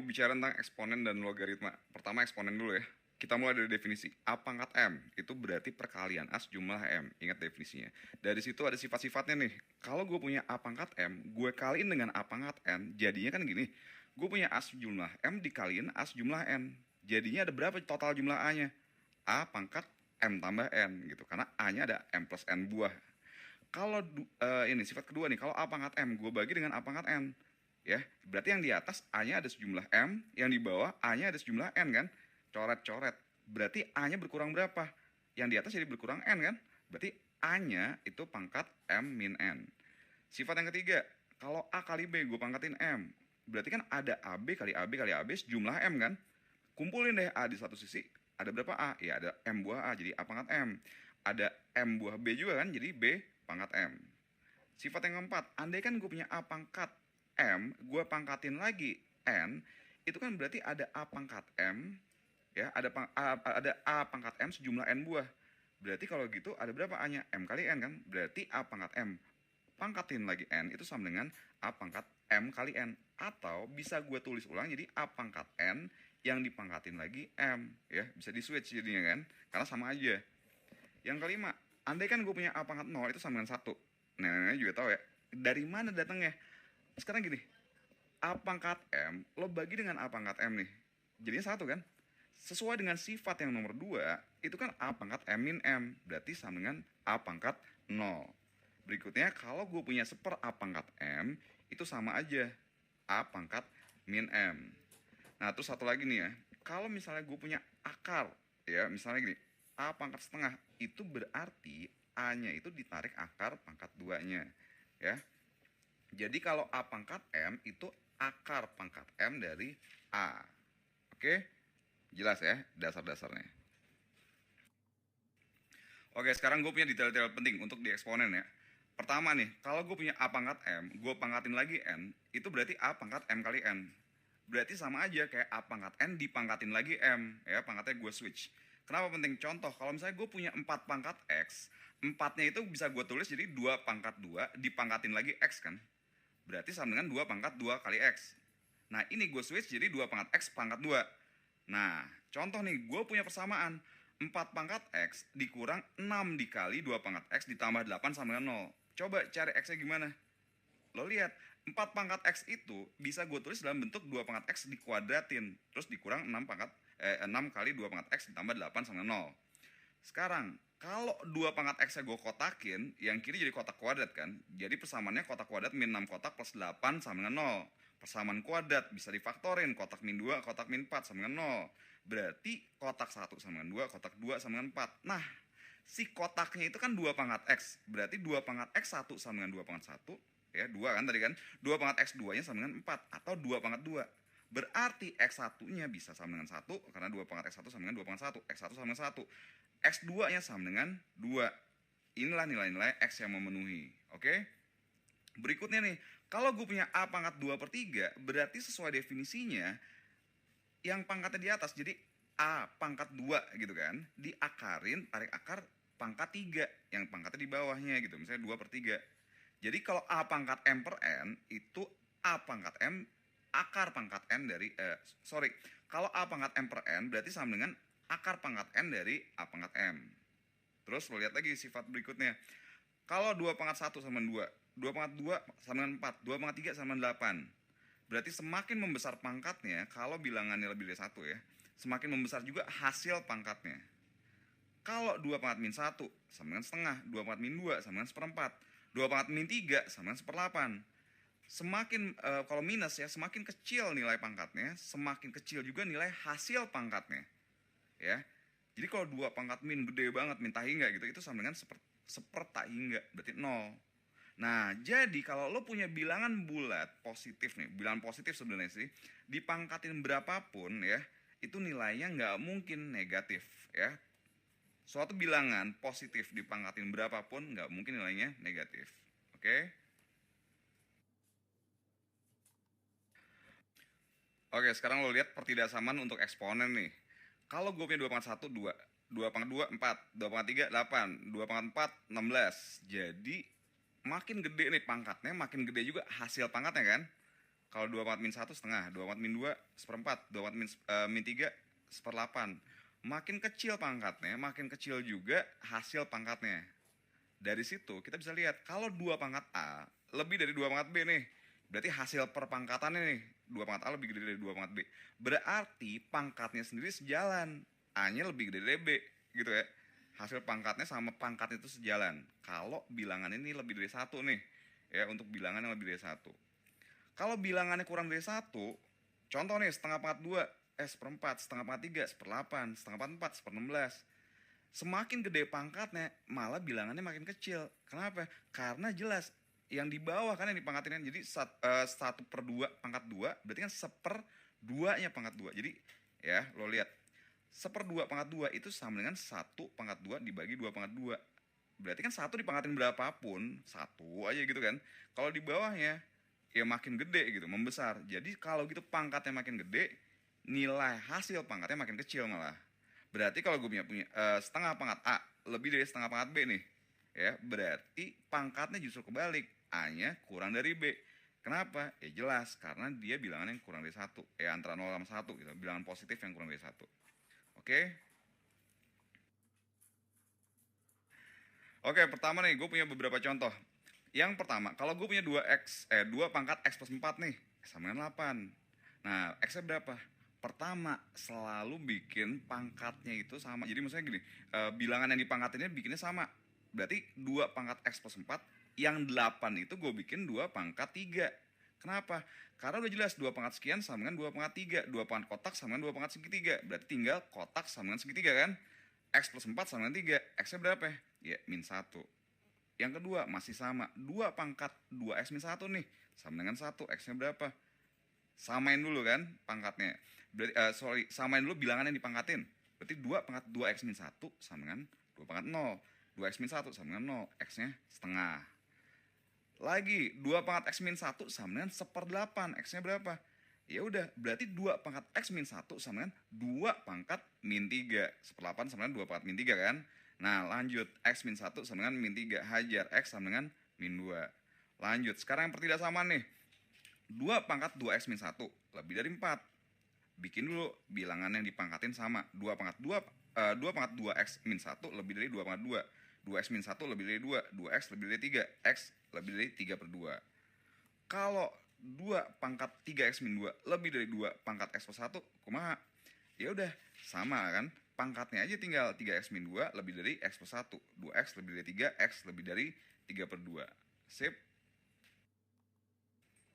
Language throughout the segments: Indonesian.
mau bicara tentang eksponen dan logaritma. Pertama eksponen dulu ya. Kita mulai dari definisi. A pangkat M itu berarti perkalian A jumlah M. Ingat definisinya. Dari situ ada sifat-sifatnya nih. Kalau gue punya A pangkat M, gue kaliin dengan A pangkat N, jadinya kan gini. Gue punya A jumlah M dikaliin A jumlah N. Jadinya ada berapa total jumlah A-nya? A pangkat M tambah N gitu. Karena A-nya ada M plus N buah. Kalau ini sifat kedua nih, kalau A pangkat M, gue bagi dengan A pangkat N. Ya, berarti yang di atas A-nya ada sejumlah M, yang di bawah A-nya ada sejumlah N kan? Coret-coret. Berarti A-nya berkurang berapa? Yang di atas jadi berkurang N kan? Berarti A-nya itu pangkat M min N. Sifat yang ketiga, kalau A kali B gue pangkatin M. Berarti kan ada AB kali AB kali AB sejumlah M kan? Kumpulin deh A di satu sisi. Ada berapa A? Ya ada M buah A, jadi A pangkat M. Ada M buah B juga kan, jadi B pangkat M. Sifat yang keempat, andai kan gue punya A pangkat M, gue pangkatin lagi N, itu kan berarti ada A pangkat M, ya ada A pangkat M sejumlah N buah. Berarti kalau gitu ada berapa A-nya? M kali N kan? Berarti A pangkat M pangkatin lagi N itu sama dengan A pangkat M kali N. Atau bisa gue tulis ulang jadi A pangkat N yang dipangkatin lagi M. Ya, bisa di switch jadinya kan? Karena sama aja. Yang kelima, andai kan gue punya A pangkat 0 itu sama dengan 1. Nah, juga tahu ya. Dari mana datangnya? Sekarang gini, A pangkat M, lo bagi dengan A pangkat M nih. Jadinya 1 kan? Sesuai dengan sifat yang nomor 2, itu kan A pangkat M min M. Berarti sama dengan A pangkat 0. Berikutnya, kalau gue punya seper A pangkat M, itu sama aja. A pangkat min M. Nah, terus satu lagi nih ya. Kalau misalnya gue punya akar, ya misalnya gini, A pangkat setengah, itu berarti A-nya itu ditarik akar pangkat 2-nya. Ya. Jadi kalau A pangkat M itu akar pangkat M dari A. Oke? Jelas ya dasar-dasarnya. Oke, sekarang gue punya detail-detail penting untuk di eksponen ya. Pertama nih, kalau gue punya A pangkat M, gue pangkatin lagi N, itu berarti A pangkat M kali N. Berarti sama aja kayak A pangkat N dipangkatin lagi M, ya pangkatnya gue switch. Kenapa penting? Contoh, kalau misalnya gue punya 4 pangkat X, 4-nya itu bisa gue tulis jadi 2 pangkat 2 dipangkatin lagi X kan. Berarti sama dengan 2 pangkat 2 kali X. Nah, ini gue switch jadi 2 pangkat X pangkat 2. Nah, contoh nih, gue punya persamaan 4 pangkat X dikurang 6 dikali 2 pangkat X ditambah 8 sama dengan 0. Coba cari X-nya gimana? Lo lihat, 4 pangkat X itu bisa gue tulis dalam bentuk 2 pangkat X dikuadratin. Terus dikurang 6 kali 2 pangkat X ditambah 8 sama 0. Sekarang, kalau 2 pangkat X-nya gue kotakin, yang kiri jadi kotak kuadrat kan. Jadi persamaannya kotak kuadrat min 6 kotak plus 8 sama dengan 0. Persamaan kuadrat bisa difaktorin, kotak min 2, kotak min 4 sama dengan 0. Berarti kotak 1 sama dengan 2, kotak 2 sama dengan 4. Nah, si kotaknya itu kan 2 pangkat X. Berarti 2 pangkat X 1 sama dengan 2 pangkat 1. Ya, 2 kan tadi kan. 2 pangkat X 2-nya sama dengan 4. Atau 2 pangkat 2. Berarti X1-nya bisa sama dengan 1. Karena 2 pangkat X1 sama dengan 2 pangkat 1. X1 sama dengan 1. X2-nya sama dengan 2. Inilah nilai-nilai X yang memenuhi. Oke? Berikutnya nih, kalau gue punya A pangkat 2/3, berarti sesuai definisinya, yang pangkatnya di atas, jadi A pangkat 2 gitu kan, diakarin, tarik akar pangkat 3, yang pangkatnya di bawahnya gitu, misalnya 2/3. Jadi kalau A pangkat M per N, itu A pangkat M, akar pangkat N dari, kalau A pangkat M per N, berarti sama dengan akar pangkat N dari A pangkat M. Terus lo lihat lagi sifat berikutnya. Kalau 2 pangkat 1 sama 2, 2 pangkat 2 sama dengan 4, 2 pangkat 3 sama dengan 8. Berarti semakin membesar pangkatnya, kalau bilangannya lebih dari 1 ya, semakin membesar juga hasil pangkatnya. Kalau 2 pangkat min 1 sama dengan setengah, 2 pangkat min 2 sama dengan seperempat, 2 pangkat min 3 sama dengan seperlapan. Semakin, kalau minus ya, semakin kecil nilai pangkatnya, semakin kecil juga nilai hasil pangkatnya. Ya. Jadi kalau 2 pangkat min gede banget, min tak hingga gitu, itu sama dengan seper tak hingga, berarti 0. Nah, jadi kalau lo punya bilangan bulat positif nih, bilangan positif sebenarnya sih, dipangkatin berapapun ya, itu nilainya nggak mungkin negatif ya. Suatu bilangan positif dipangkatin berapapun nggak mungkin nilainya negatif. Oke? Oke, sekarang lo lihat pertidaksamaan untuk eksponen nih. Kalau gue punya 2 pangkat 1, 2. 2 pangkat 2, 4. 2 pangkat 3, 8. 2 pangkat 4, 16. Jadi, makin gede nih pangkatnya, makin gede juga hasil pangkatnya kan. Kalau 2 pangkat min 1 setengah, 2 pangkat min 2 seperempat, 2 pangkat min 3 seperlapan. Makin kecil pangkatnya, makin kecil juga hasil pangkatnya. Dari situ kita bisa lihat kalau 2 pangkat A lebih dari 2 pangkat B nih, berarti hasil perpangkatannya nih 2 pangkat A lebih gede dari 2 pangkat B. Berarti pangkatnya sendiri sejalan, A-nya lebih gede dari B gitu ya. Hasil pangkatnya sama pangkatnya itu sejalan. Kalau bilangan ini lebih dari 1 nih, ya untuk bilangan yang lebih dari 1. Kalau bilangannya kurang dari 1, contoh nih setengah pangkat 2, seperempat, setengah pangkat 3, seperlapan, setengah pangkat 4, seper-16. Semakin gede pangkatnya, malah bilangannya makin kecil. Kenapa? Karena jelas yang di bawah kan yang dipangkatin. Jadi 1/2 pangkat 2 berarti kan 1/2-nya pangkat 2. Jadi ya lo lihat 1/2 pangkat 2 itu sama dengan 1 pangkat 2 dibagi 2 pangkat 2. Berarti kan 1 dipangkatin berapapun 1 aja gitu kan. Kalau di bawahnya ya makin gede gitu, membesar. Jadi kalau gitu pangkatnya makin gede, nilai hasil pangkatnya makin kecil malah. Berarti kalau gue punya setengah pangkat A lebih dari setengah pangkat B nih, ya berarti pangkatnya justru kebalik, A-nya kurang dari B. Kenapa? Ya jelas karena dia bilangan yang kurang dari 1, ya antara 0 sama 1 gitu, bilangan positif yang kurang dari 1. Oke? Oke, pertama nih gue punya beberapa contoh. Yang pertama, kalau gue punya 2 pangkat X plus 4 nih, sama dengan 8. Nah, X-nya berapa? Pertama, selalu bikin pangkatnya itu sama. Jadi maksudnya gini, bilangan yang dipangkatinnya bikinnya sama. Berarti 2 pangkat X plus 4, yang 8 itu gue bikin 2 pangkat 3. Kenapa? Karena udah jelas 2 pangkat sekian sama dengan 2 pangkat 3. 2 pangkat kotak sama dengan 2 pangkat segitiga. Berarti tinggal kotak sama dengan segitiga kan? X plus 4 sama dengan 3. X-nya berapa? Ya, min 1. Yang kedua masih sama, 2 pangkat 2x min 1 nih, sama dengan 1, x-nya berapa? Samain dulu kan pangkatnya. Berarti, samain dulu bilangan yang dipangkatin. Berarti 2 pangkat 2x min 1 sama dengan 2 pangkat 0. 2x min 1 sama dengan 0, x-nya setengah. Lagi, 2 pangkat x min 1 sama dengan 1/8, x-nya berapa? Ya udah, berarti 2 pangkat x min 1 sama dengan 2 pangkat min 3. 1/8 sama dengan 2 pangkat min 3 kan? Nah lanjut, X min 1 sama dengan min 3, hajar X sama dengan min 2. Lanjut, sekarang yang pertidaksamaan nih, 2 pangkat 2X min 1 lebih dari 4. Bikin dulu bilangan yang dipangkatin sama, 2 pangkat 2X min 1 lebih dari 2 pangkat 2. 2X min 1 lebih dari 2, 2X lebih dari 3, X lebih dari 3/2. Kalau 2 pangkat 3X min 2 lebih dari 2 pangkat X plus 1, kumaha? Ya udah, sama kan? Pangkatnya aja tinggal 3x min 2 lebih dari x plus 1. 2x lebih dari 3, x lebih dari 3/2. Sip.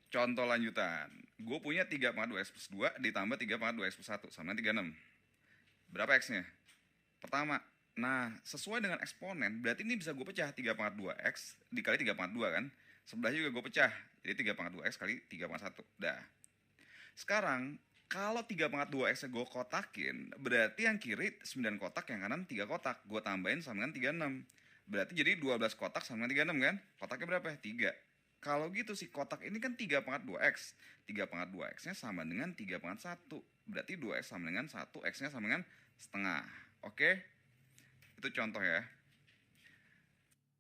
Contoh lanjutan. Gue punya 3 pangkat 2x plus 2 ditambah 3 pangkat 2x plus 1 sama 36. Berapa x-nya? Pertama, nah sesuai dengan eksponen, berarti ini bisa gue pecah 3 pangkat 2x dikali 3 pangkat 2 kan? Sebelahnya juga gue pecah, jadi 3 pangkat 2x kali 3 pangkat 1. Dah. Sekarang, kalau 3 pangkat 2x gue kotakin, berarti yang kiri 9 kotak, yang kanan 3 kotak. Gue tambahin sama dengan 36. Berarti jadi 12 kotak sama dengan 36 kan? Kotaknya berapa? 3. Kalau gitu si kotak ini kan 3 pangkat 2x. 3 pangkat 2x-nya sama dengan 3 pangkat 1. Berarti 2x sama dengan 1, x-nya sama dengan setengah. Oke? Itu contoh ya.